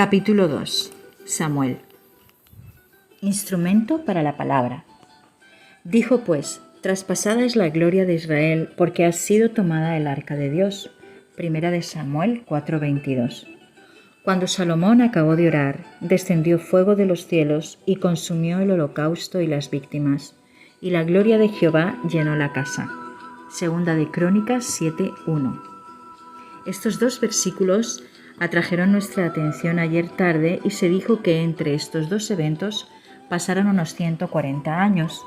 Capítulo 2. Samuel. Instrumento para la palabra. Dijo pues: traspasada es la gloria de Israel, porque ha sido tomada el arca de Dios. Primera de Samuel 4:22. Cuando Salomón acabó de orar, descendió fuego de los cielos y consumió el holocausto y las víctimas, y la gloria de Jehová llenó la casa. Segunda de Crónicas 7:1. Estos dos versículos atrajeron nuestra atención ayer tarde y se dijo que entre estos dos eventos pasaron unos 140 años.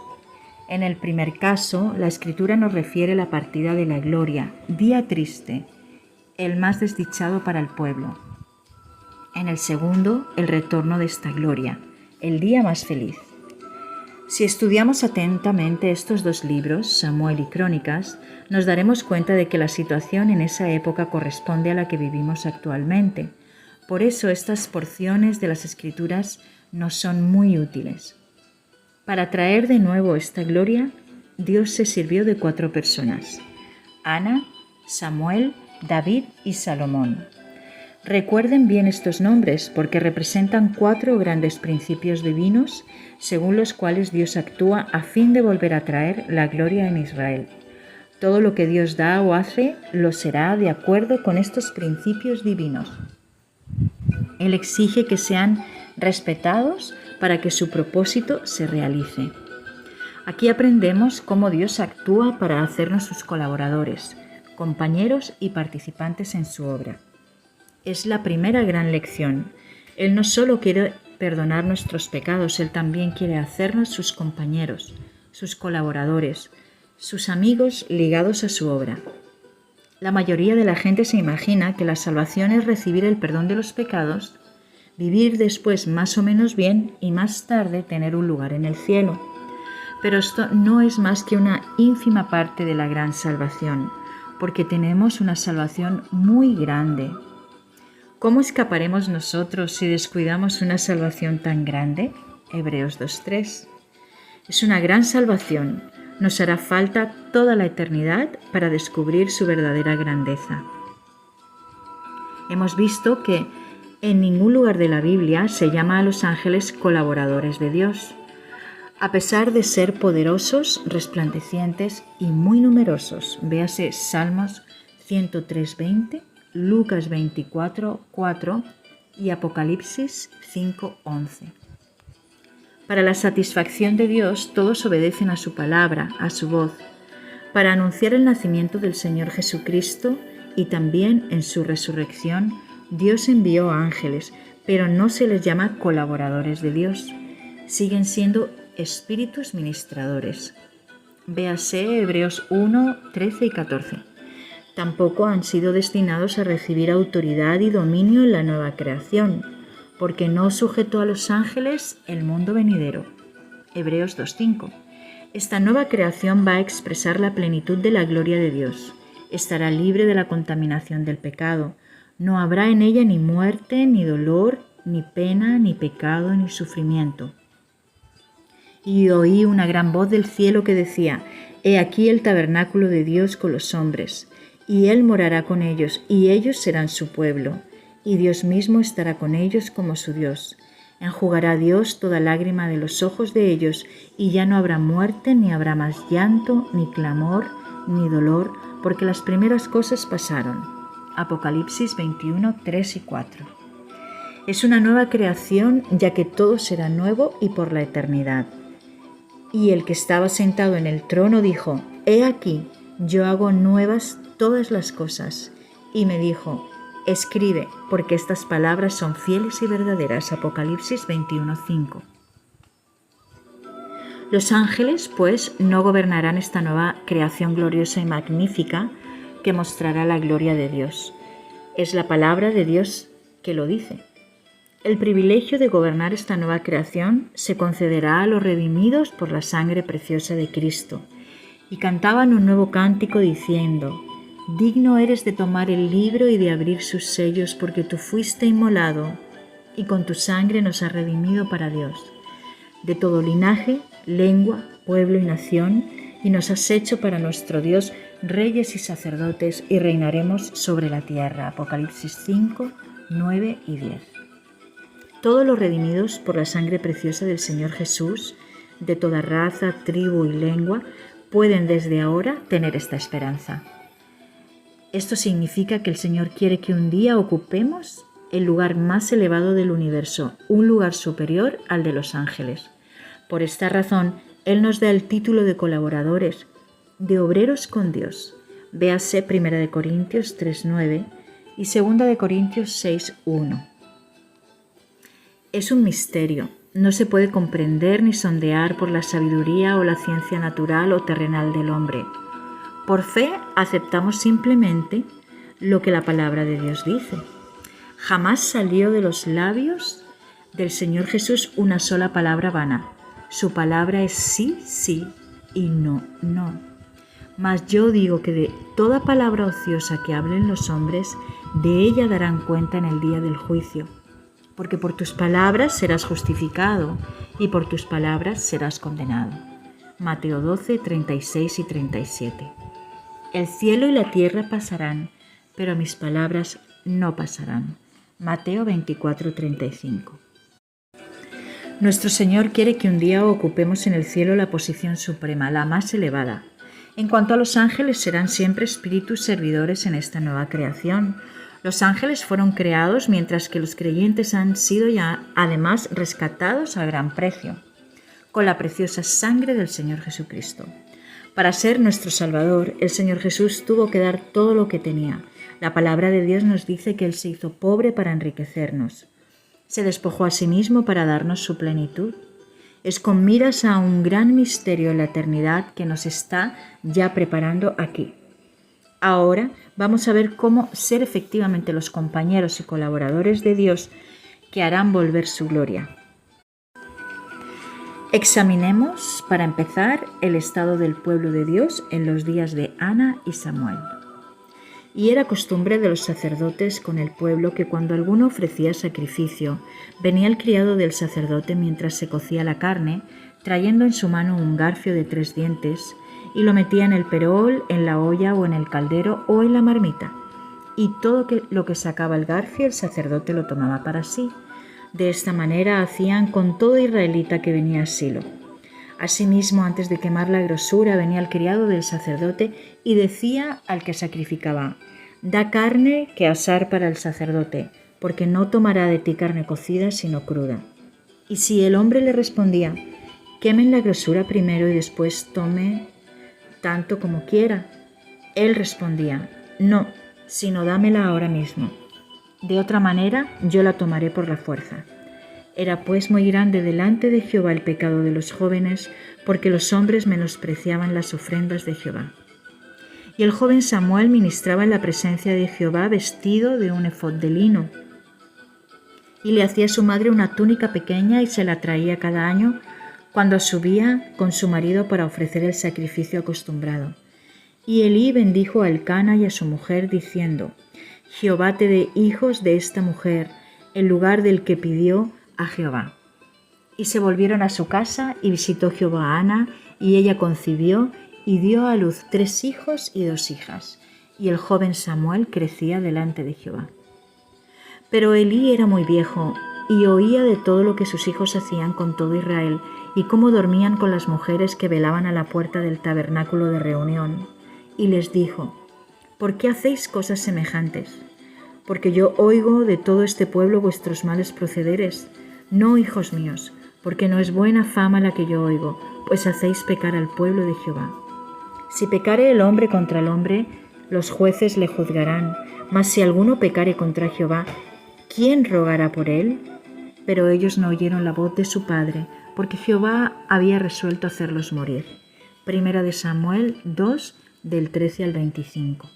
En el primer caso, la Escritura nos refiere la partida de la gloria, día triste, el más desdichado para el pueblo. En el segundo, el retorno de esta gloria, el día más feliz. Si estudiamos atentamente estos dos libros, Samuel y Crónicas, nos daremos cuenta de que la situación en esa época corresponde a la que vivimos actualmente. Por eso estas porciones de las Escrituras nos son muy útiles. Para traer de nuevo esta gloria, Dios se sirvió de 4 personas: Ana, Samuel, David y Salomón. Recuerden bien estos nombres porque representan 4 grandes principios divinos según los cuales Dios actúa a fin de volver a traer la gloria en Israel. Todo lo que Dios da o hace lo será de acuerdo con estos principios divinos. Él exige que sean respetados para que su propósito se realice. Aquí aprendemos cómo Dios actúa para hacernos sus colaboradores, compañeros y participantes en su obra. Es la primera gran lección. Él no solo quiere perdonar nuestros pecados, Él también quiere hacernos sus compañeros, sus colaboradores, sus amigos ligados a su obra. La mayoría de la gente se imagina que la salvación es recibir el perdón de los pecados, vivir después más o menos bien y más tarde tener un lugar en el cielo. Pero esto no es más que una ínfima parte de la gran salvación, porque tenemos una salvación muy grande. ¿Cómo escaparemos nosotros si descuidamos una salvación tan grande? Hebreos 2:3. Es una gran salvación. Nos hará falta toda la eternidad para descubrir su verdadera grandeza. Hemos visto que en ningún lugar de la Biblia se llama a los ángeles colaboradores de Dios. A pesar de ser poderosos, resplandecientes y muy numerosos, véase Salmos 103:20, Lucas 24:4 y Apocalipsis 5:11. Para la satisfacción de Dios, todos obedecen a su palabra, a su voz, para anunciar el nacimiento del Señor Jesucristo y también en su resurrección, Dios envió ángeles, pero no se les llama colaboradores de Dios. Siguen siendo espíritus ministradores. Véase Hebreos 1:13 y 14. Tampoco han sido destinados a recibir autoridad y dominio en la nueva creación, porque no sujetó a los ángeles el mundo venidero. Hebreos 2:5. Esta nueva creación va a expresar la plenitud de la gloria de Dios. Estará libre de la contaminación del pecado. No habrá en ella ni muerte, ni dolor, ni pena, ni pecado, ni sufrimiento. Y oí una gran voz del cielo que decía: He aquí el tabernáculo de Dios con los hombres, y Él morará con ellos, y ellos serán su pueblo, y Dios mismo estará con ellos como su Dios. Enjugará Dios toda lágrima de los ojos de ellos, y ya no habrá muerte, ni habrá más llanto, ni clamor, ni dolor, porque las primeras cosas pasaron. Apocalipsis 21:3 y 4. Es una nueva creación, ya que todo será nuevo y por la eternidad. Y el que estaba sentado en el trono dijo: He aquí, yo hago nuevas todas las cosas. Y me dijo: Escribe, porque estas palabras son fieles y verdaderas. Apocalipsis 21:5. Los ángeles, pues, no gobernarán esta nueva creación gloriosa y magnífica que mostrará la gloria de Dios. Es la palabra de Dios que lo dice. El privilegio de gobernar esta nueva creación se concederá a los redimidos por la sangre preciosa de Cristo. Y cantaban un nuevo cántico diciendo: Digno eres de tomar el libro y de abrir sus sellos, porque tú fuiste inmolado, y con tu sangre nos has redimido para Dios, de todo linaje, lengua, pueblo y nación, y nos has hecho para nuestro Dios reyes y sacerdotes, y reinaremos sobre la tierra. Apocalipsis 5, 9 y 10. Todos los redimidos por la sangre preciosa del Señor Jesús, de toda raza, tribu y lengua, pueden desde ahora tener esta esperanza. Esto significa que el Señor quiere que un día ocupemos el lugar más elevado del universo, un lugar superior al de los ángeles. Por esta razón, Él nos da el título de colaboradores, de obreros con Dios. Véase 1 Corintios 3:9 y 2 Corintios 6:1. Es un misterio, no se puede comprender ni sondear por la sabiduría o la ciencia natural o terrenal del hombre. Por fe aceptamos simplemente lo que la palabra de Dios dice. Jamás salió de los labios del Señor Jesús una sola palabra vana. Su palabra es sí, sí y no, no. Mas yo digo que de toda palabra ociosa que hablen los hombres, de ella darán cuenta en el día del juicio. Porque por tus palabras serás justificado y por tus palabras serás condenado. Mateo 12, 36 y 37. El cielo y la tierra pasarán, pero mis palabras no pasarán. Mateo 24, 35. Nuestro Señor quiere que un día ocupemos en el cielo la posición suprema, la más elevada. En cuanto a los ángeles, serán siempre espíritus servidores en esta nueva creación. Los ángeles fueron creados mientras que los creyentes han sido ya además rescatados a gran precio, con la preciosa sangre del Señor Jesucristo. Para ser nuestro Salvador, el Señor Jesús tuvo que dar todo lo que tenía. La palabra de Dios nos dice que Él se hizo pobre para enriquecernos. Se despojó a sí mismo para darnos su plenitud. Es con miras a un gran misterio en la eternidad que nos está ya preparando aquí. Ahora vamos a ver cómo ser efectivamente los compañeros y colaboradores de Dios que harán volver su gloria. Examinemos, para empezar, el estado del pueblo de Dios en los días de Ana y Samuel. Y era costumbre de los sacerdotes con el pueblo que cuando alguno ofrecía sacrificio, venía el criado del sacerdote mientras se cocía la carne, trayendo en su mano un garfio de 3 dientes, y lo metía en el perol, en la olla o en el caldero o en la marmita. Y todo lo que sacaba el garfio el sacerdote lo tomaba para sí. De esta manera hacían con todo israelita que venía a Silo. Asimismo, antes de quemar la grosura, venía el criado del sacerdote y decía al que sacrificaba: «Da carne que asar para el sacerdote, porque no tomará de ti carne cocida, sino cruda». Y si el hombre le respondía: «Quemen la grosura primero y después tome tanto como quiera», él respondía: «No, sino dámela ahora mismo. De otra manera yo la tomaré por la fuerza». Era pues muy grande delante de Jehová el pecado de los jóvenes, porque los hombres menospreciaban las ofrendas de Jehová. Y el joven Samuel ministraba en la presencia de Jehová vestido de un efod de lino. Y le hacía a su madre una túnica pequeña y se la traía cada año cuando subía con su marido para ofrecer el sacrificio acostumbrado. Y Elí bendijo a Elcana y a su mujer, diciendo: «Jehová te dé hijos de esta mujer, en lugar del que pidió a Jehová». Y se volvieron a su casa, y visitó Jehová a Ana, y ella concibió, y dio a luz 3 hijos y 2 hijas. Y el joven Samuel crecía delante de Jehová. Pero Elí era muy viejo, y oía de todo lo que sus hijos hacían con todo Israel, y cómo dormían con las mujeres que velaban a la puerta del tabernáculo de reunión. Y les dijo: «¿Por qué hacéis cosas semejantes? Porque yo oigo de todo este pueblo vuestros males procederes. No, hijos míos, porque no es buena fama la que yo oigo, pues hacéis pecar al pueblo de Jehová. Si pecare el hombre contra el hombre, los jueces le juzgarán, mas si alguno pecare contra Jehová, ¿quién rogará por él?». Pero ellos no oyeron la voz de su padre, porque Jehová había resuelto hacerlos morir. 1 Samuel 2, del 13 al 25.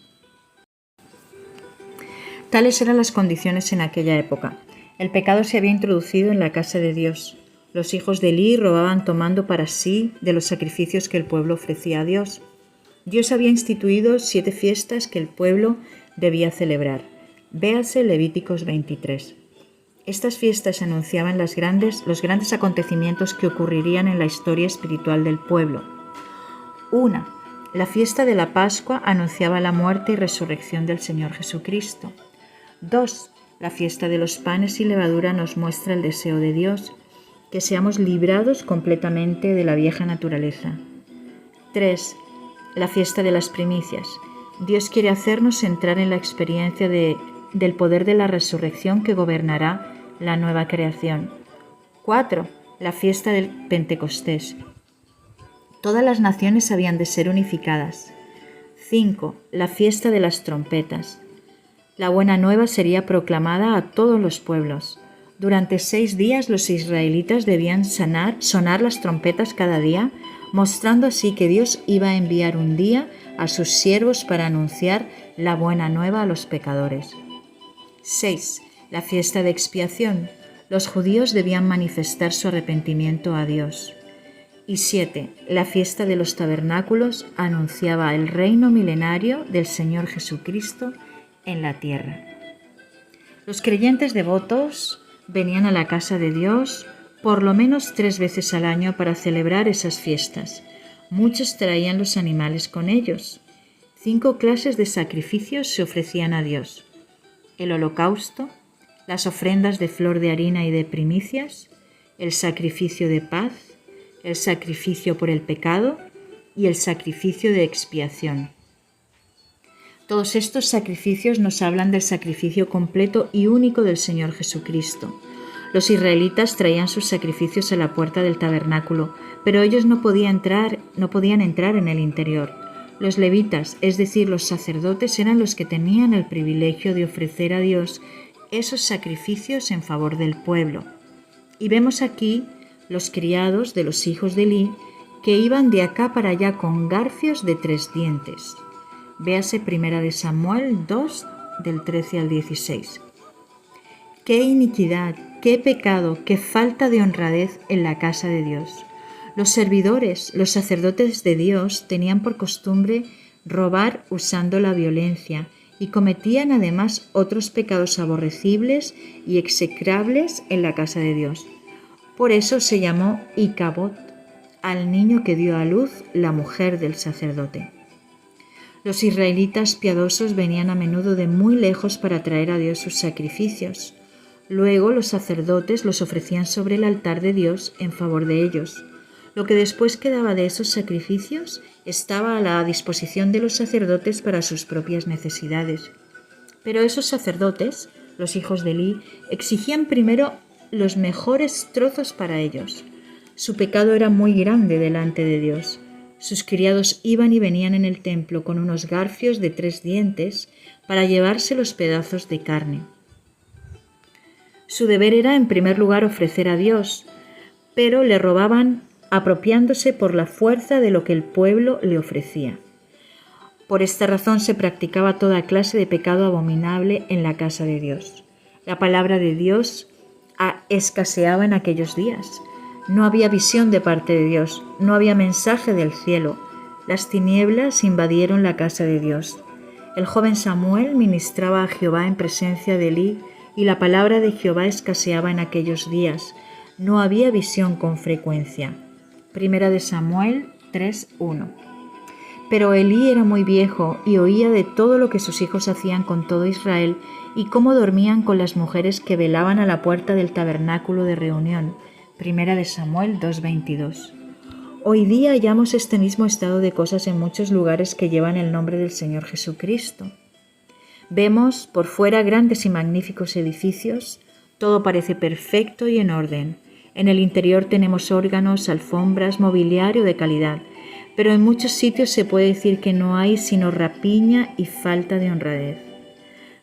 Tales eran las condiciones en aquella época. El pecado se había introducido en la casa de Dios. Los hijos de Elí robaban tomando para sí de los sacrificios que el pueblo ofrecía a Dios. Dios había instituido 7 fiestas que el pueblo debía celebrar. Véase Levíticos 23. Estas fiestas anunciaban los grandes acontecimientos que ocurrirían en la historia espiritual del pueblo. 1. La fiesta de la Pascua anunciaba la muerte y resurrección del Señor Jesucristo. 2. La fiesta de los panes y levadura nos muestra el deseo de Dios, que seamos librados completamente de la vieja naturaleza. 3. La fiesta de las primicias. Dios quiere hacernos entrar en la experiencia del poder de la resurrección que gobernará la nueva creación. 4. La fiesta del Pentecostés. Todas las naciones habían de ser unificadas. 5. La fiesta de las trompetas. La buena nueva sería proclamada a todos los pueblos. Durante 6 días los israelitas debían sonar las trompetas cada día, mostrando así que Dios iba a enviar un día a sus siervos para anunciar la buena nueva a los pecadores. 6. La fiesta de expiación. Los judíos debían manifestar su arrepentimiento a Dios. Y 7. La fiesta de los tabernáculos anunciaba el reino milenario del Señor Jesucristo en la tierra. Los creyentes devotos venían a la casa de Dios por lo menos 3 veces al año para celebrar esas fiestas. Muchos traían los animales con ellos. 5 clases de sacrificios se ofrecían a Dios: el holocausto, las ofrendas de flor de harina y de primicias, el sacrificio de paz, el sacrificio por el pecado y el sacrificio de expiación. Todos estos sacrificios nos hablan del sacrificio completo y único del Señor Jesucristo. Los israelitas traían sus sacrificios a la puerta del tabernáculo, pero ellos no podían entrar en el interior. Los levitas, es decir, los sacerdotes, eran los que tenían el privilegio de ofrecer a Dios esos sacrificios en favor del pueblo. Y vemos aquí los criados de los hijos de Elí que iban de acá para allá con garfios de 3 dientes. Véase 1 Samuel 2, del 13 al 16. ¡Qué iniquidad, qué pecado, qué falta de honradez en la casa de Dios! Los servidores, los sacerdotes de Dios, tenían por costumbre robar usando la violencia y cometían además otros pecados aborrecibles y execrables en la casa de Dios. Por eso se llamó Icabod al niño que dio a luz la mujer del sacerdote. Los israelitas piadosos venían a menudo de muy lejos para traer a Dios sus sacrificios. Luego los sacerdotes los ofrecían sobre el altar de Dios en favor de ellos. Lo que después quedaba de esos sacrificios estaba a la disposición de los sacerdotes para sus propias necesidades. Pero esos sacerdotes, los hijos de Elí, exigían primero los mejores trozos para ellos. Su pecado era muy grande delante de Dios. Sus criados iban y venían en el templo con unos garfios de 3 dientes para llevarse los pedazos de carne. Su deber era, en primer lugar, ofrecer a Dios, pero le robaban apropiándose por la fuerza de lo que el pueblo le ofrecía. Por esta razón se practicaba toda clase de pecado abominable en la casa de Dios. La palabra de Dios escaseaba en aquellos días. No había visión de parte de Dios, no había mensaje del cielo. Las tinieblas invadieron la casa de Dios. El joven Samuel ministraba a Jehová en presencia de Elí y la palabra de Jehová escaseaba en aquellos días. No había visión con frecuencia. 1 Samuel 3:1. Pero Elí era muy viejo y oía de todo lo que sus hijos hacían con todo Israel y cómo dormían con las mujeres que velaban a la puerta del tabernáculo de reunión. 1 Samuel 2:22. Hoy día hallamos este mismo estado de cosas en muchos lugares que llevan el nombre del Señor Jesucristo. Vemos por fuera grandes y magníficos edificios, todo parece perfecto y en orden. En el interior tenemos órganos, alfombras, mobiliario de calidad, pero en muchos sitios se puede decir que no hay sino rapiña y falta de honradez.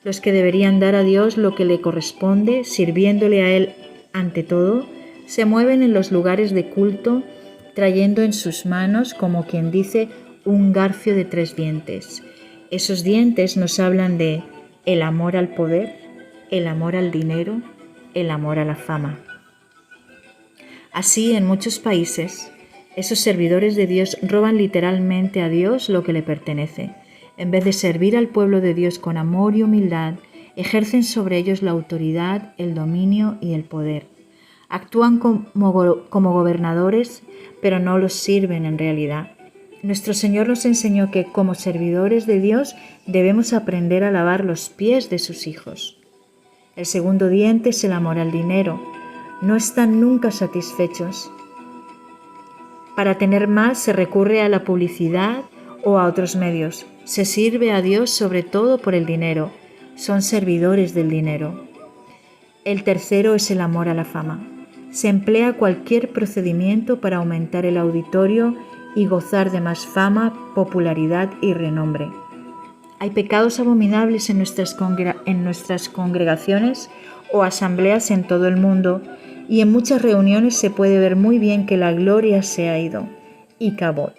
Los que deberían dar a Dios lo que le corresponde, sirviéndole a Él ante todo, se mueven en los lugares de culto, trayendo en sus manos, como quien dice, un garfio de 3 dientes. Esos dientes nos hablan de el amor al poder, el amor al dinero, el amor a la fama. Así, en muchos países, esos servidores de Dios roban literalmente a Dios lo que le pertenece. En vez de servir al pueblo de Dios con amor y humildad, ejercen sobre ellos la autoridad, el dominio y el poder. Actúan como gobernadores, pero no los sirven en realidad. Nuestro Señor nos enseñó que, como servidores de Dios, debemos aprender a lavar los pies de sus hijos. El segundo diente es el amor al dinero. No están nunca satisfechos. Para tener más se recurre a la publicidad o a otros medios. Se sirve a Dios sobre todo por el dinero. Son servidores del dinero. El tercero es el amor a la fama. Se emplea cualquier procedimiento para aumentar el auditorio y gozar de más fama, popularidad y renombre. Hay pecados abominables en nuestras congregaciones o asambleas en todo el mundo, y en muchas reuniones se puede ver muy bien que la gloria se ha ido. Icabod.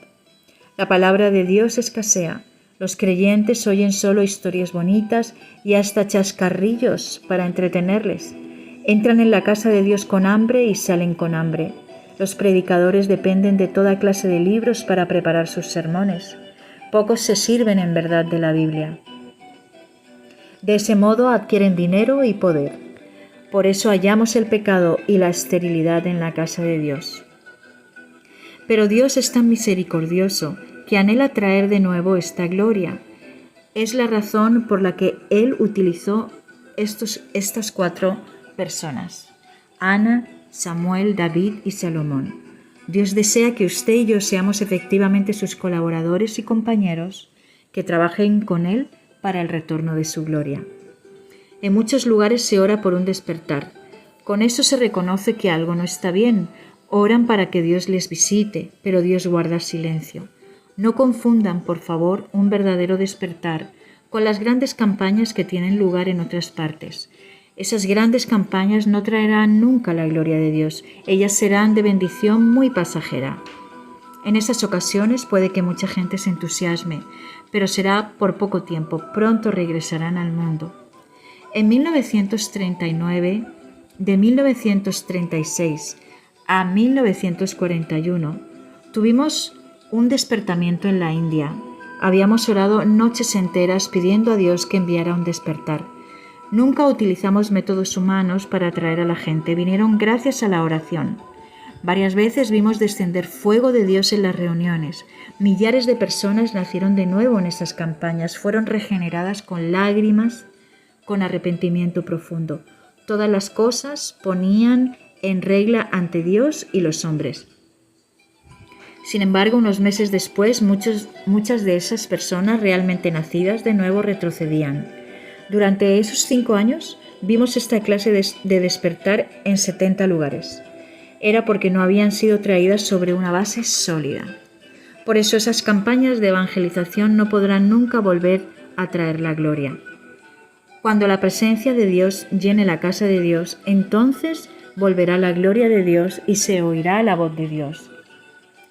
La palabra de Dios escasea. Los creyentes oyen solo historias bonitas y hasta chascarrillos para entretenerles. Entran en la casa de Dios con hambre y salen con hambre. Los predicadores dependen de toda clase de libros para preparar sus sermones. Pocos se sirven en verdad de la Biblia. De ese modo adquieren dinero y poder. Por eso hallamos el pecado y la esterilidad en la casa de Dios. Pero Dios es tan misericordioso que anhela traer de nuevo esta gloria. Es la razón por la que Él utilizó estas 4 personas: Ana, Samuel, David y Salomón. Dios desea que usted y yo seamos efectivamente sus colaboradores y compañeros que trabajen con Él para el retorno de su gloria. En muchos lugares se ora por un despertar. Con eso se reconoce que algo no está bien. Oran para que Dios les visite, pero Dios guarda silencio. No confundan, por favor, un verdadero despertar con las grandes campañas que tienen lugar en otras partes. Esas grandes campañas no traerán nunca la gloria de Dios. Ellas serán de bendición muy pasajera. En esas ocasiones puede que mucha gente se entusiasme, pero será por poco tiempo. Pronto regresarán al mundo. En 1939, de 1936 a 1941, tuvimos un despertamiento en la India. Habíamos orado noches enteras pidiendo a Dios que enviara un despertar. Nunca utilizamos métodos humanos para atraer a la gente. Vinieron gracias a la oración. Varias veces vimos descender fuego de Dios en las reuniones. Millares de personas nacieron de nuevo en esas campañas. Fueron regeneradas con lágrimas, con arrepentimiento profundo. Todas las cosas ponían en regla ante Dios y los hombres. Sin embargo, unos meses después, muchas de esas personas realmente nacidas de nuevo retrocedían. Durante esos 5 años vimos esta clase de despertar en 70 lugares. Era porque no habían sido traídas sobre una base sólida. Por eso esas campañas de evangelización no podrán nunca volver a traer la gloria. Cuando la presencia de Dios llene la casa de Dios, entonces volverá la gloria de Dios y se oirá la voz de Dios.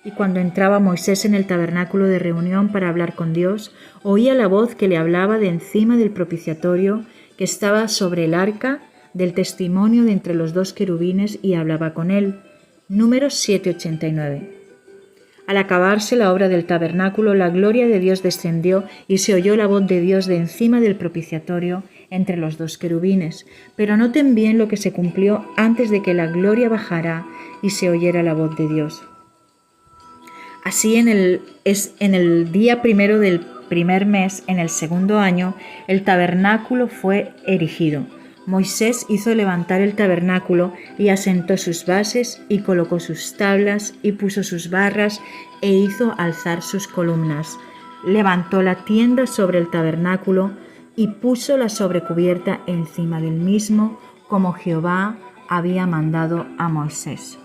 Y cuando entraba Moisés en el tabernáculo de reunión para hablar con Dios, oía la voz que le hablaba de encima del propiciatorio que estaba sobre el arca del testimonio de entre los 2 querubines y hablaba con él. Números 7:89. Al acabarse la obra del tabernáculo, la gloria de Dios descendió y se oyó la voz de Dios de encima del propiciatorio entre los 2 querubines. Pero noten bien lo que se cumplió antes de que la gloria bajara y se oyera la voz de Dios. Así en el día primero del primer mes, en el segundo año, el tabernáculo fue erigido. Moisés hizo levantar el tabernáculo y asentó sus bases y colocó sus tablas y puso sus barras e hizo alzar sus columnas. Levantó la tienda sobre el tabernáculo y puso la sobrecubierta encima del mismo, como Jehová había mandado a Moisés.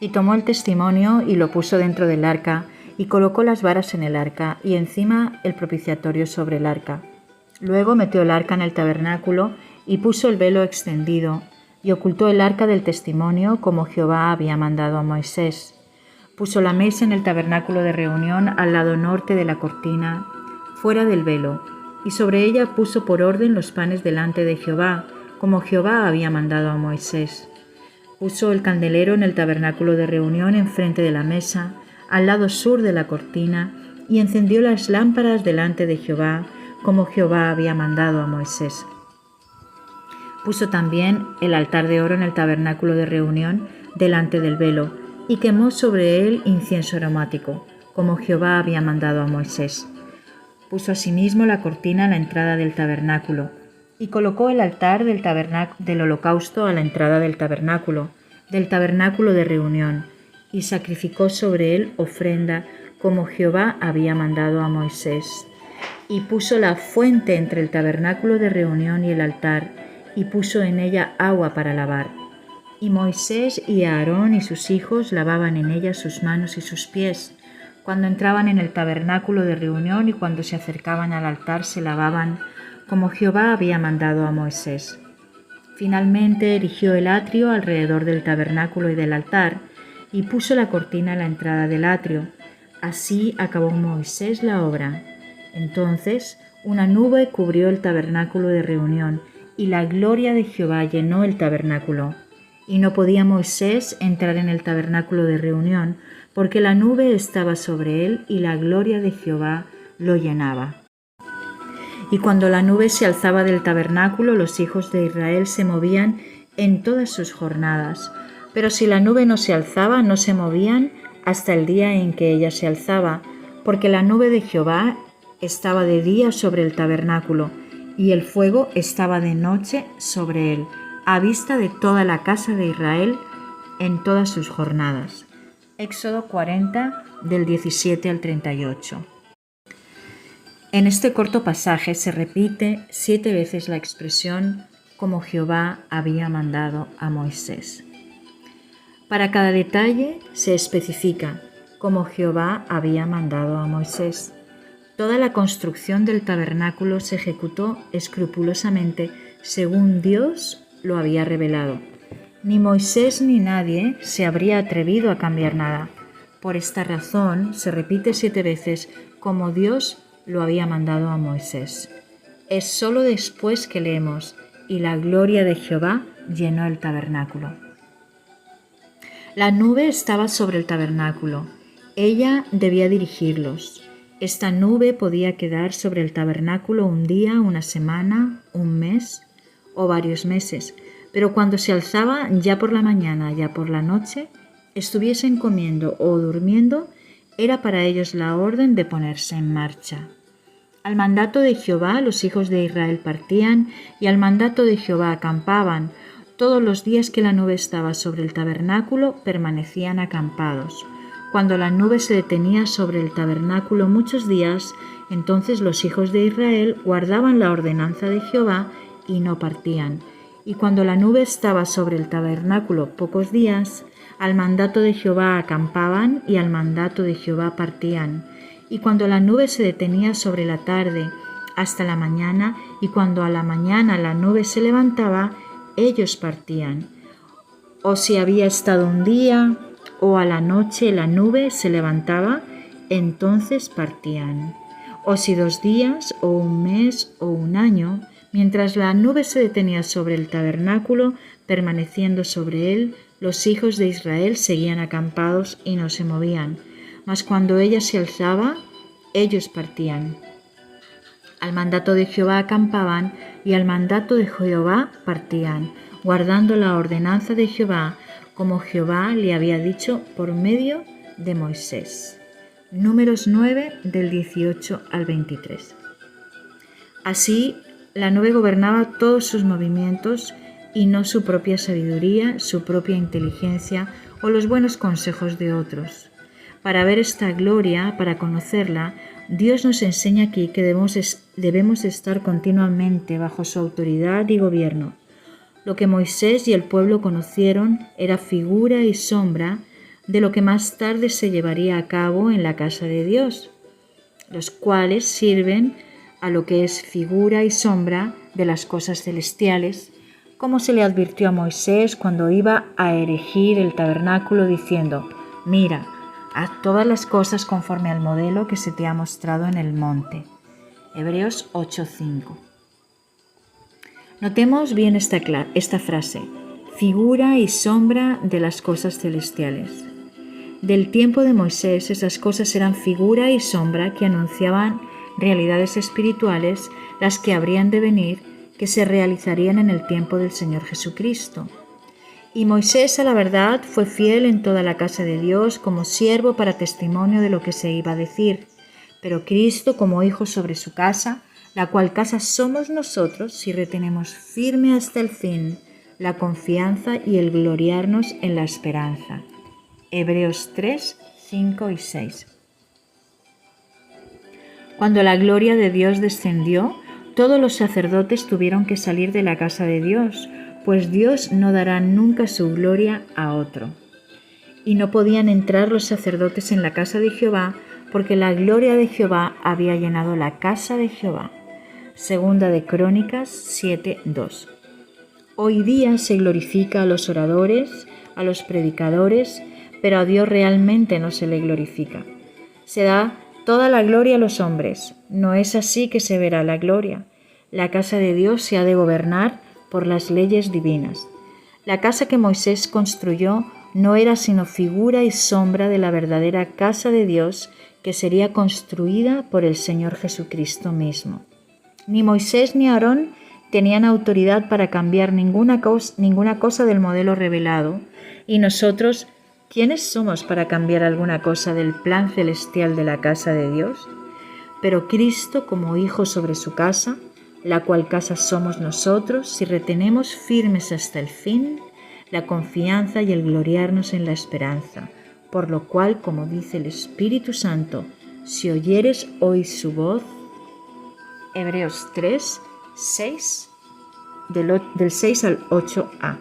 Y tomó el testimonio y lo puso dentro del arca, y colocó las varas en el arca, y encima el propiciatorio sobre el arca. Luego metió el arca en el tabernáculo, y puso el velo extendido, y ocultó el arca del testimonio, como Jehová había mandado a Moisés. Puso la mesa en el tabernáculo de reunión al lado norte de la cortina, fuera del velo, y sobre ella puso por orden los panes delante de Jehová, como Jehová había mandado a Moisés. Puso el candelero en el tabernáculo de reunión enfrente de la mesa, al lado sur de la cortina, y encendió las lámparas delante de Jehová, como Jehová había mandado a Moisés. Puso también el altar de oro en el tabernáculo de reunión delante del velo, y quemó sobre él incienso aromático, como Jehová había mandado a Moisés. Puso asimismo la cortina a la entrada del tabernáculo y colocó el altar del holocausto a la entrada del tabernáculo de reunión, y sacrificó sobre él ofrenda como Jehová había mandado a Moisés. Y puso la fuente entre el tabernáculo de reunión y el altar, y puso en ella agua para lavar. Y Moisés y Aarón y sus hijos lavaban en ella sus manos y sus pies. Cuando entraban en el tabernáculo de reunión y cuando se acercaban al altar se lavaban, como Jehová había mandado a Moisés. Finalmente erigió el atrio alrededor del tabernáculo y del altar, y puso la cortina a la entrada del atrio. Así acabó Moisés la obra. Entonces una nube cubrió el tabernáculo de reunión, y la gloria de Jehová llenó el tabernáculo. Y no podía Moisés entrar en el tabernáculo de reunión, porque la nube estaba sobre él y la gloria de Jehová lo llenaba. Y cuando la nube se alzaba del tabernáculo, los hijos de Israel se movían en todas sus jornadas. Pero si la nube no se alzaba, no se movían hasta el día en que ella se alzaba, porque la nube de Jehová estaba de día sobre el tabernáculo, y el fuego estaba de noche sobre él, a vista de toda la casa de Israel en todas sus jornadas. Éxodo 40, del 17 al 38. En este corto pasaje se repite 7 veces la expresión como Jehová había mandado a Moisés. Para cada detalle se especifica como Jehová había mandado a Moisés. Toda la construcción del tabernáculo se ejecutó escrupulosamente según Dios lo había revelado. Ni Moisés ni nadie se habría atrevido a cambiar nada. Por esta razón se repite 7 veces como Dios lo había mandado a Moisés. Es solo después que leemos y la gloria de Jehová llenó el tabernáculo. La nube estaba sobre el tabernáculo. Ella debía dirigirlos. Esta nube podía quedar sobre el tabernáculo un día, una semana, un mes o varios meses, pero cuando se alzaba ya por la mañana, ya por la noche, estuviesen comiendo o durmiendo, era para ellos la orden de ponerse en marcha. Al mandato de Jehová los hijos de Israel partían y al mandato de Jehová acampaban. Todos los días que la nube estaba sobre el tabernáculo permanecían acampados. Cuando la nube se detenía sobre el tabernáculo muchos días, entonces los hijos de Israel guardaban la ordenanza de Jehová y no partían. Y cuando la nube estaba sobre el tabernáculo pocos días, al mandato de Jehová acampaban y al mandato de Jehová partían. Y cuando la nube se detenía sobre la tarde hasta la mañana, y cuando a la mañana la nube se levantaba, ellos partían. O si había estado un día, o a la noche la nube se levantaba, entonces partían. O si 2 días, o un mes, o un año, mientras la nube se detenía sobre el tabernáculo, permaneciendo sobre él, los hijos de Israel seguían acampados y no se movían. Mas cuando ella se alzaba, ellos partían. Al mandato de Jehová acampaban y al mandato de Jehová partían, guardando la ordenanza de Jehová, como Jehová le había dicho por medio de Moisés. Números 9, del 18 al 23. Así, la nube gobernaba todos sus movimientos y no su propia sabiduría, su propia inteligencia o los buenos consejos de otros. Para ver esta gloria, para conocerla, Dios nos enseña aquí que debemos estar continuamente bajo su autoridad y gobierno. Lo que Moisés y el pueblo conocieron era figura y sombra de lo que más tarde se llevaría a cabo en la casa de Dios, los cuales sirven a lo que es figura y sombra de las cosas celestiales, como se le advirtió a Moisés cuando iba a erigir el tabernáculo diciendo: «Mira, haz todas las cosas conforme al modelo que se te ha mostrado en el monte». Hebreos 8:5. Notemos bien esta frase: figura y sombra de las cosas celestiales. Del tiempo de Moisés esas cosas eran figura y sombra que anunciaban realidades espirituales, las que habrían de venir, que se realizarían en el tiempo del Señor Jesucristo. Y Moisés, a la verdad, fue fiel en toda la casa de Dios como siervo para testimonio de lo que se iba a decir. pero Cristo como hijo sobre su casa, la cual casa somos nosotros si retenemos firme hasta el fin la confianza y el gloriarnos en la esperanza. Hebreos 3, 5 y 6. Cuando la gloria de Dios descendió, todos los sacerdotes tuvieron que salir de la casa de Dios, pues Dios no dará nunca su gloria a otro. Y no podían entrar los sacerdotes en la casa de Jehová, porque la gloria de Jehová había llenado la casa de Jehová. Segunda de Crónicas 7:2. Hoy día se glorifica a los oradores, a los predicadores, pero a Dios realmente no se le glorifica. Se da toda la gloria a los hombres. No es así que se verá la gloria. La casa de Dios se ha de gobernar por las leyes divinas. La casa que Moisés construyó no era sino figura y sombra de la verdadera casa de Dios que sería construida por el Señor Jesucristo mismo. Ni Moisés ni Aarón tenían autoridad para cambiar ninguna cosa del modelo revelado, y nosotros, ¿quiénes somos para cambiar alguna cosa del plan celestial de la casa de Dios? Pero Cristo como hijo sobre su casa, la cual casa somos nosotros si retenemos firmes hasta el fin la confianza y el gloriarnos en la esperanza, por lo cual, como dice el Espíritu Santo, si oyeres hoy su voz. Hebreos 3, 6, del 6 al 8a.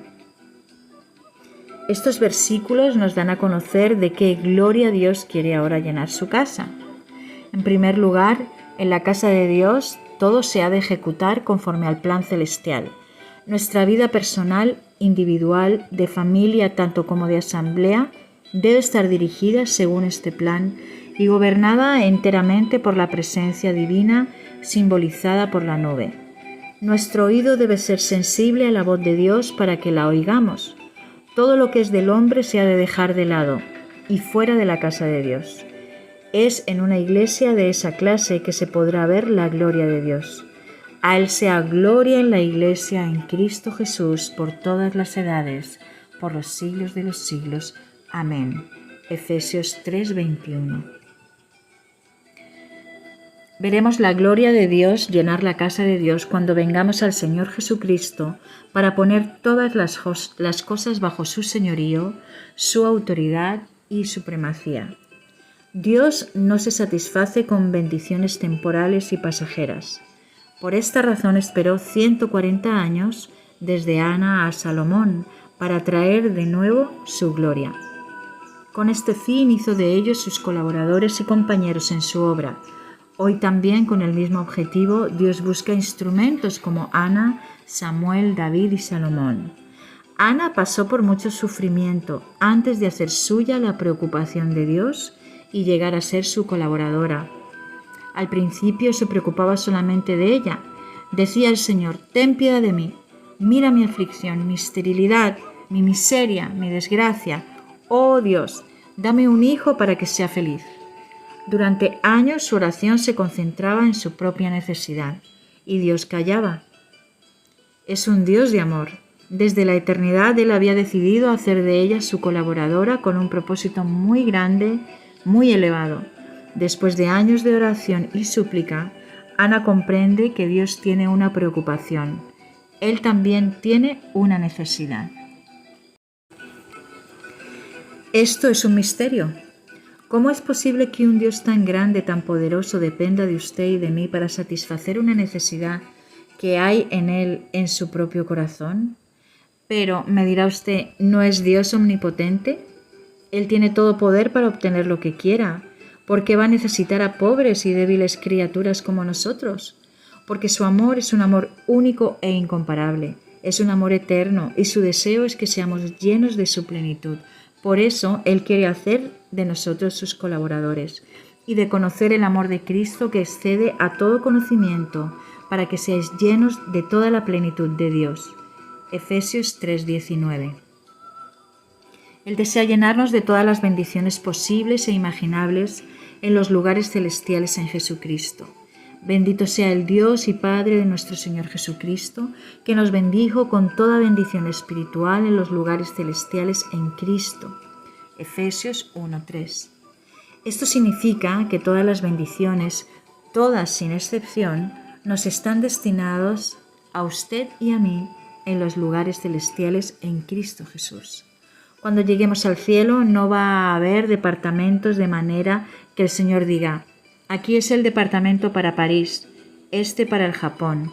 Estos versículos nos dan a conocer de qué gloria Dios quiere ahora llenar su casa. En primer lugar, en la casa de Dios todo se ha de ejecutar conforme al plan celestial. Nuestra vida personal, individual, de familia, tanto como de asamblea, debe estar dirigida según este plan y gobernada enteramente por la presencia divina simbolizada por la nube. Nuestro oído debe ser sensible a la voz de Dios para que la oigamos. Todo lo que es del hombre se ha de dejar de lado y fuera de la casa de Dios. Es en una iglesia de esa clase que se podrá ver la gloria de Dios. A Él sea gloria en la iglesia en Cristo Jesús por todas las edades, por los siglos de los siglos. Amén. Efesios 3:21. Veremos la gloria de Dios llenar la casa de Dios cuando vengamos al Señor Jesucristo para poner todas las cosas bajo su señorío, su autoridad y supremacía. Dios no se satisface con bendiciones temporales y pasajeras. Por esta razón esperó 140 años desde Ana a Salomón para traer de nuevo su gloria. Con este fin hizo de ellos sus colaboradores y compañeros en su obra. Hoy también con el mismo objetivo Dios busca instrumentos como Ana, Samuel, David y Salomón. Ana pasó por mucho sufrimiento antes de hacer suya la preocupación de Dios y llegar a ser su colaboradora. Al principio se preocupaba solamente de ella. Decía el Señor: ten piedad de mí, mira mi aflicción, mi esterilidad, mi miseria, mi desgracia. Oh Dios, dame un hijo para que sea feliz. Durante años su oración se concentraba en su propia necesidad y Dios callaba. Es un Dios de amor. Desde la eternidad Él había decidido hacer de ella su colaboradora con un propósito muy grande, muy elevado. Después de años de oración y súplica, Ana comprende que Dios tiene una preocupación. Él también tiene una necesidad. Esto es un misterio. ¿Cómo es posible que un Dios tan grande, tan poderoso, dependa de usted y de mí para satisfacer una necesidad que hay en Él en su propio corazón? Pero, me dirá usted, ¿no es Dios omnipotente? Él tiene todo poder para obtener lo que quiera. ¿Por qué va a necesitar a pobres y débiles criaturas como nosotros? Porque su amor es un amor único e incomparable. Es un amor eterno y su deseo es que seamos llenos de su plenitud. Por eso, Él quiere hacer de nosotros sus colaboradores y de conocer el amor de Cristo que excede a todo conocimiento para que seáis llenos de toda la plenitud de Dios. Efesios 3:19. Él desea llenarnos de todas las bendiciones posibles e imaginables en los lugares celestiales en Jesucristo. Bendito sea el Dios y Padre de nuestro Señor Jesucristo, que nos bendijo con toda bendición espiritual en los lugares celestiales en Cristo. Efesios 1:3. Esto significa que todas las bendiciones, todas sin excepción, nos están destinados a usted y a mí en los lugares celestiales en Cristo Jesús. Cuando lleguemos al cielo no va a haber departamentos de manera que el Señor diga: aquí es el departamento para París, este para el Japón,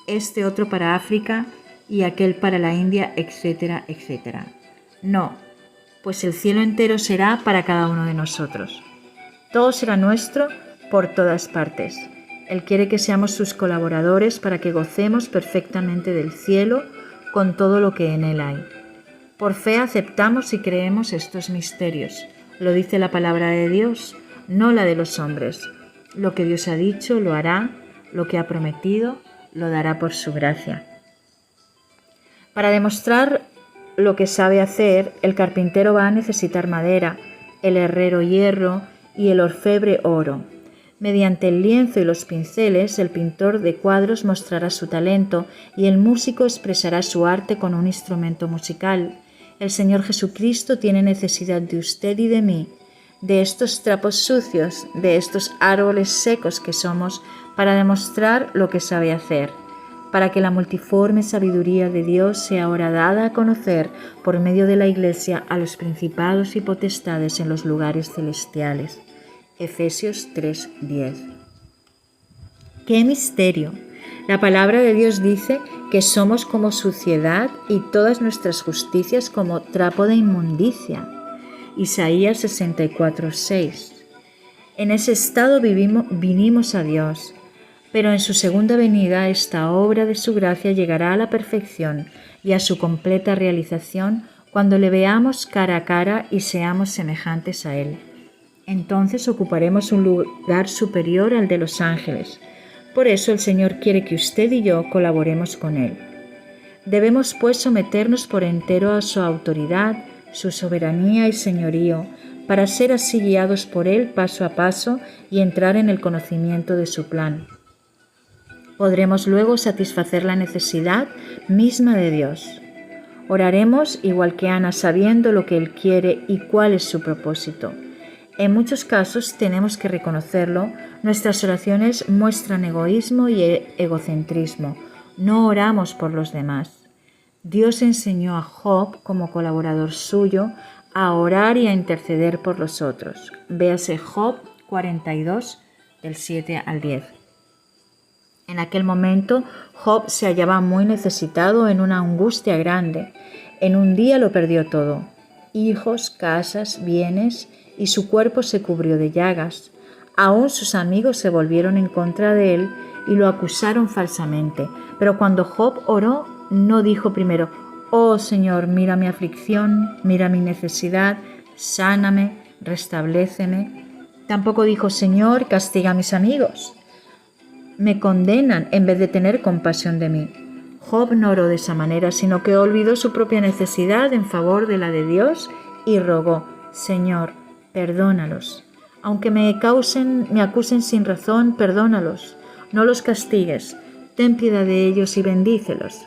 este otro para África y aquel para la India, etcétera, etcétera. No, pues el cielo entero será para cada uno de nosotros. Todo será nuestro por todas partes. Él quiere que seamos sus colaboradores para que gocemos perfectamente del cielo con todo lo que en él hay. Por fe aceptamos y creemos estos misterios. Lo dice la palabra de Dios, no la de los hombres. Lo que Dios ha dicho lo hará, lo que ha prometido lo dará por su gracia. Para demostrar lo que sabe hacer, el carpintero va a necesitar madera, el herrero hierro y el orfebre oro. Mediante el lienzo y los pinceles, el pintor de cuadros mostrará su talento y el músico expresará su arte con un instrumento musical. El Señor Jesucristo tiene necesidad de usted y de mí, de estos trapos sucios, de estos árboles secos que somos, para demostrar lo que sabe hacer, para que la multiforme sabiduría de Dios sea ahora dada a conocer por medio de la Iglesia a los principados y potestades en los lugares celestiales. Efesios 3:10. ¡Qué misterio! La palabra de Dios dice que somos como suciedad y todas nuestras justicias como trapo de inmundicia. Isaías 64:6. En ese estado vinimos a Dios, pero en su segunda venida esta obra de su gracia llegará a la perfección y a su completa realización cuando le veamos cara a cara y seamos semejantes a Él. Entonces ocuparemos un lugar superior al de los ángeles. Por eso el Señor quiere que usted y yo colaboremos con Él. Debemos pues someternos por entero a su autoridad, su soberanía y señorío, para ser así guiados por Él paso a paso y entrar en el conocimiento de su plan. Podremos luego satisfacer la necesidad misma de Dios. Oraremos igual que Ana, sabiendo lo que Él quiere y cuál es su propósito. En muchos casos, tenemos que reconocerlo, nuestras oraciones muestran egoísmo y egocentrismo. No oramos por los demás. Dios enseñó a Job, como colaborador suyo, a orar y a interceder por los otros. Véase Job 42, del 7 al 10. En aquel momento, Job se hallaba muy necesitado en una angustia grande. En un día lo perdió todo: hijos, casas, bienes, y su cuerpo se cubrió de llagas. Aún sus amigos se volvieron en contra de él y lo acusaron falsamente. Pero cuando Job oró, no dijo primero: «Oh Señor, mira mi aflicción, mira mi necesidad, sáname, restabléceme». Tampoco dijo: «Señor, castiga a mis amigos, me condenan», en vez de tener compasión de mí. Job no oró de esa manera, sino que olvidó su propia necesidad en favor de la de Dios y rogó: «Señor, perdónalos. Aunque me acusen sin razón, perdónalos. No los castigues. Ten piedad de ellos y bendícelos».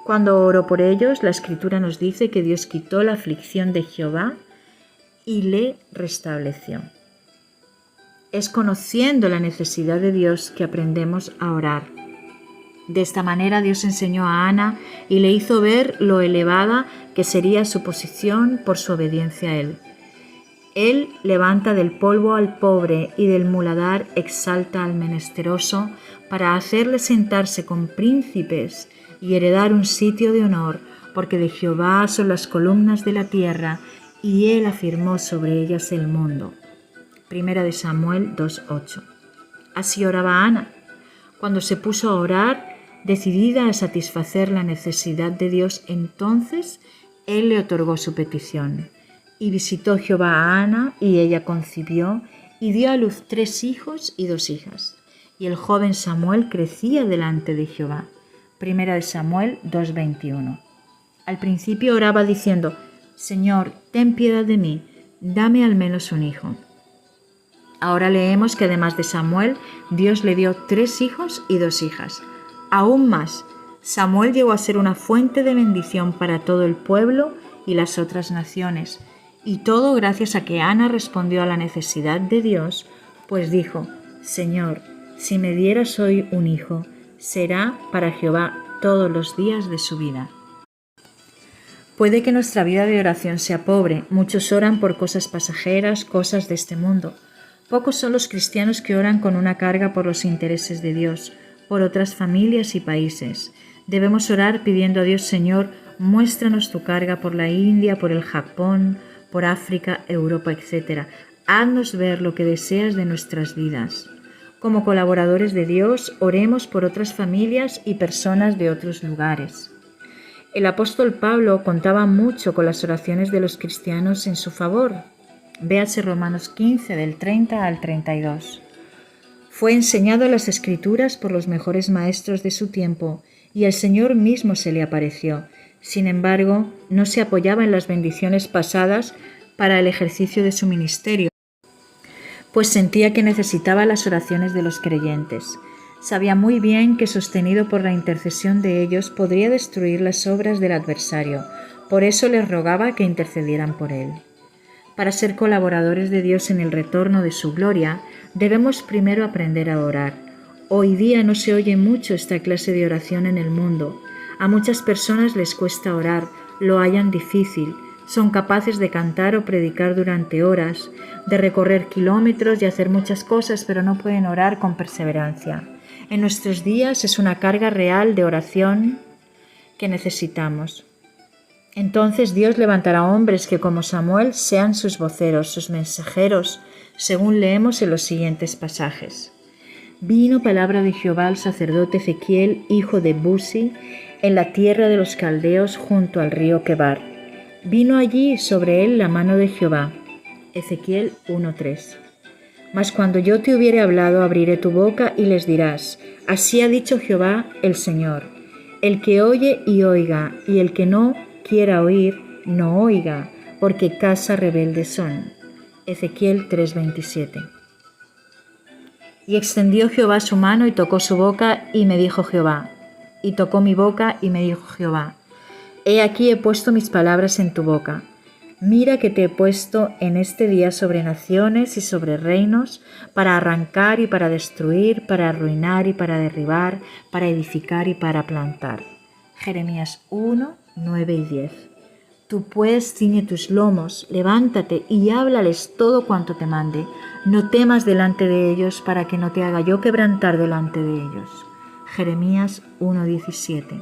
Cuando oró por ellos, la Escritura nos dice que Dios quitó la aflicción de Jehová y le restableció. Es conociendo la necesidad de Dios que aprendemos a orar. De esta manera Dios enseñó a Ana y le hizo ver lo elevada que sería su posición por su obediencia a Él. Él levanta del polvo al pobre y del muladar exalta al menesteroso para hacerle sentarse con príncipes y heredar un sitio de honor, porque de Jehová son las columnas de la tierra y Él afirmó sobre ellas el mundo. Primera de Samuel 2:8. Así oraba Ana. Cuando se puso a orar, decidida a satisfacer la necesidad de Dios, entonces Él le otorgó su petición. Y visitó Jehová a Ana, y ella concibió, y dio a luz 3 hijos y 2 hijas. Y el joven Samuel crecía delante de Jehová. Primera de Samuel 2:21. Al principio oraba diciendo: «Señor, ten piedad de mí, dame al menos un hijo». Ahora leemos que además de Samuel, Dios le dio 3 hijos y 2 hijas. Aún más, Samuel llegó a ser una fuente de bendición para todo el pueblo y las otras naciones. Y todo gracias a que Ana respondió a la necesidad de Dios, pues dijo: Señor, si me dieras hoy un hijo, será para Jehová todos los días de su vida. Puede que nuestra vida de oración sea pobre. Muchos oran por cosas pasajeras, cosas de este mundo. Pocos son los cristianos que oran con una carga por los intereses de Dios, por otras familias y países. Debemos orar pidiendo a Dios: Señor, muéstranos tu carga por la India, por el Japón, por África, Europa, etc. Haznos ver lo que deseas de nuestras vidas. Como colaboradores de Dios, oremos por otras familias y personas de otros lugares. El apóstol Pablo contaba mucho con las oraciones de los cristianos en su favor. Véase Romanos 15, del 30 al 32. Fue enseñado en las Escrituras por los mejores maestros de su tiempo, y el Señor mismo se le apareció. Sin embargo, no se apoyaba en las bendiciones pasadas para el ejercicio de su ministerio, pues sentía que necesitaba las oraciones de los creyentes. Sabía muy bien que, sostenido por la intercesión de ellos, podría destruir las obras del adversario. Por eso les rogaba que intercedieran por él. Para ser colaboradores de Dios en el retorno de su gloria, debemos primero aprender a orar. Hoy día no se oye mucho esta clase de oración en el mundo. A muchas personas les cuesta orar, lo hallan difícil. Son capaces de cantar o predicar durante horas, de recorrer kilómetros y hacer muchas cosas, pero no pueden orar con perseverancia. En nuestros días es una carga real de oración que necesitamos. Entonces Dios levantará hombres que, como Samuel, sean sus voceros, sus mensajeros, según leemos en los siguientes pasajes. Vino palabra de Jehová al sacerdote Ezequiel, hijo de Buzi, en la tierra de los caldeos junto al río Quebar. Vino allí sobre él la mano de Jehová. Ezequiel 1:3. Mas cuando yo te hubiere hablado, abriré tu boca y les dirás: así ha dicho Jehová el Señor. El que oye y oiga, y el que no quiera oír, no oiga, porque casa rebelde son. Ezequiel 3:27. Y extendió Jehová su mano y tocó su boca, y me dijo Jehová. Y tocó mi boca, y me dijo Jehová: he aquí he puesto mis palabras en tu boca. Mira que te he puesto en este día sobre naciones y sobre reinos, para arrancar y para destruir, para arruinar y para derribar, para edificar y para plantar. Jeremías 1, 9 y 10. Tú pues ciñe tus lomos, levántate y háblales todo cuanto te mande. No temas delante de ellos, para que no te haga yo quebrantar delante de ellos. Jeremías 1, 17.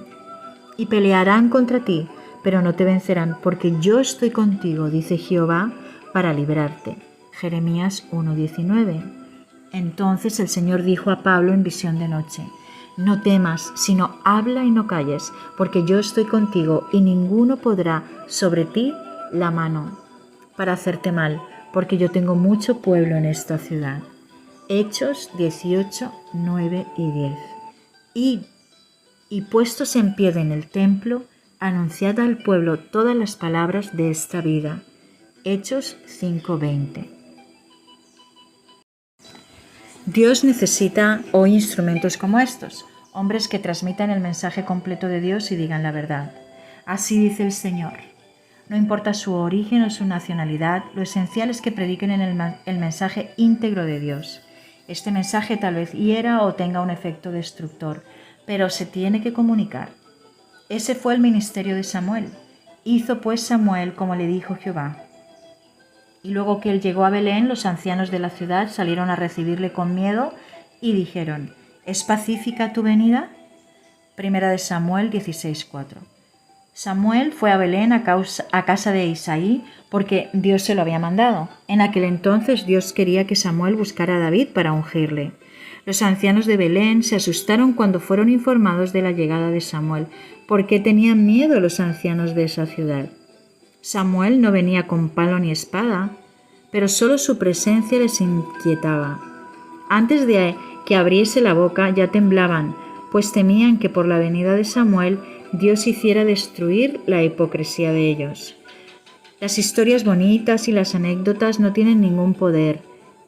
Y pelearán contra ti, pero no te vencerán, porque yo estoy contigo, dice Jehová, para librarte. Jeremías 1:19. Entonces el Señor dijo a Pablo en visión de noche: no temas, sino habla y no calles, porque yo estoy contigo, y ninguno podrá sobre ti la mano para hacerte mal, porque yo tengo mucho pueblo en esta ciudad. Hechos 18, 9 y 10. Y puestos en pie en el templo, anunciad al pueblo todas las palabras de esta vida. Hechos 5:20. Dios necesita hoy instrumentos como estos, hombres que transmitan el mensaje completo de Dios y digan la verdad. Así dice el Señor. No importa su origen o su nacionalidad, lo esencial es que prediquen el mensaje íntegro de Dios. Este mensaje tal vez hiera o tenga un efecto destructor, pero se tiene que comunicar. Ese fue el ministerio de Samuel. Hizo pues Samuel como le dijo Jehová. Y luego que él llegó a Belén, los ancianos de la ciudad salieron a recibirle con miedo y dijeron: ¿es pacífica tu venida? Primera de Samuel 16:4. Samuel fue a Belén a casa de Isaí porque Dios se lo había mandado. En aquel entonces Dios quería que Samuel buscara a David para ungirle. Los ancianos de Belén se asustaron cuando fueron informados de la llegada de Samuel, porque tenían miedo los ancianos de esa ciudad. Samuel no venía con palo ni espada, pero solo su presencia les inquietaba. Antes de que abriese la boca ya temblaban, pues temían que por la venida de Samuel Dios hiciera destruir la hipocresía de ellos. Las historias bonitas y las anécdotas no tienen ningún poder.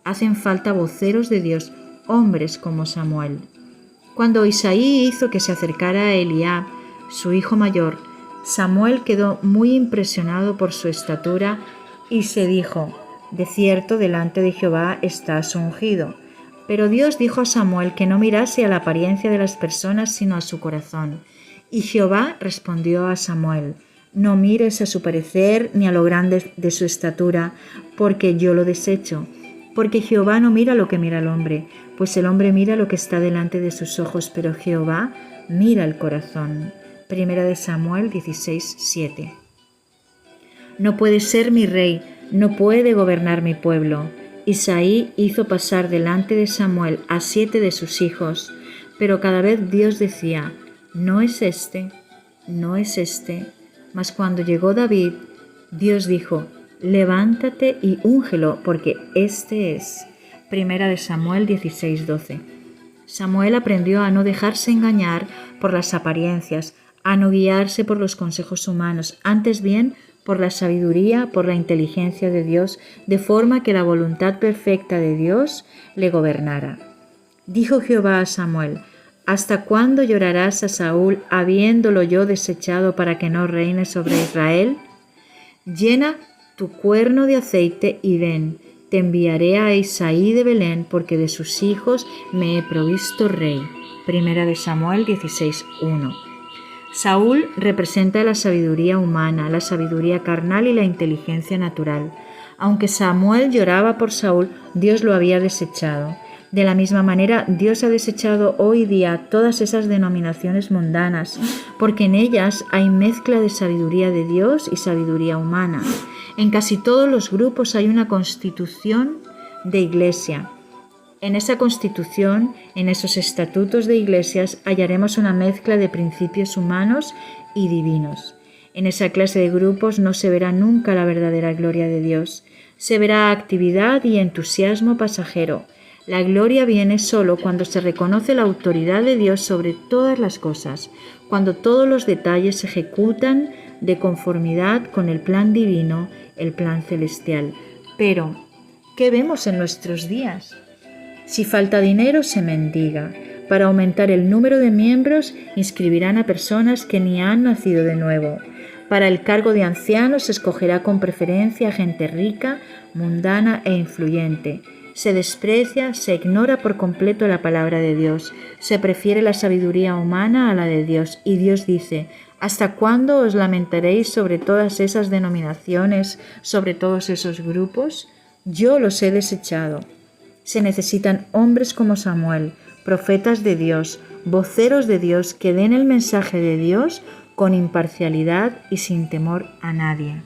Hacen falta voceros de Dios, hombres como Samuel. Cuando Isaí hizo que se acercara a Eliab, su hijo mayor, Samuel quedó muy impresionado por su estatura Y se dijo: de cierto, delante de Jehová estás ungido. Pero Dios dijo a Samuel que no mirase a la apariencia de las personas, sino a su corazón. Y Jehová respondió a Samuel: no mires a su parecer ni a lo grande de su estatura, porque yo lo desecho. Porque Jehová no mira lo que mira el hombre, pues el hombre mira lo que está delante de sus ojos, pero Jehová mira el corazón. Primera de Samuel 16:7. No puede ser mi rey, no puede gobernar mi pueblo. Isaí hizo pasar delante de Samuel a 7 de sus hijos, pero cada vez Dios decía: no es este, no es este. Mas cuando llegó David, Dios dijo: levántate y úngelo, porque este es. Primera de Samuel 16:12. Samuel aprendió a no dejarse engañar por las apariencias, a no guiarse por los consejos humanos, antes bien por la sabiduría, por la inteligencia de Dios, de forma que la voluntad perfecta de Dios le gobernara. Dijo Jehová a Samuel: ¿hasta cuándo llorarás a Saúl, habiéndolo yo desechado para que no reine sobre Israel? Llena tu cuerno de aceite y ven, te enviaré a Isaí de Belén, porque de sus hijos me he provisto rey. Primera de Samuel 16:1. Saúl representa la sabiduría humana, la sabiduría carnal y la inteligencia natural. Aunque Samuel lloraba por Saúl, Dios lo había desechado. De la misma manera, Dios ha desechado hoy día todas esas denominaciones mundanas, porque en ellas hay mezcla de sabiduría de Dios y sabiduría humana. En casi todos los grupos hay una constitución de iglesia. En esa constitución, en esos estatutos de iglesias, hallaremos una mezcla de principios humanos y divinos. En esa clase de grupos no se verá nunca la verdadera gloria de Dios. Se verá actividad y entusiasmo pasajero. La gloria viene solo cuando se reconoce la autoridad de Dios sobre todas las cosas, cuando todos los detalles se ejecutan de conformidad con el plan divino, el plan celestial. Pero, ¿qué vemos en nuestros días? Si falta dinero, se mendiga. Para aumentar el número de miembros, inscribirán a personas que ni han nacido de nuevo. Para el cargo de anciano se escogerá con preferencia a gente rica, mundana e influyente. Se desprecia, se ignora por completo la palabra de Dios. Se prefiere la sabiduría humana a la de Dios. Y Dios dice: ¿hasta cuándo os lamentaréis sobre todas esas denominaciones, sobre todos esos grupos? Yo los he desechado. Se necesitan hombres como Samuel, profetas de Dios, voceros de Dios, que den el mensaje de Dios con imparcialidad y sin temor a nadie.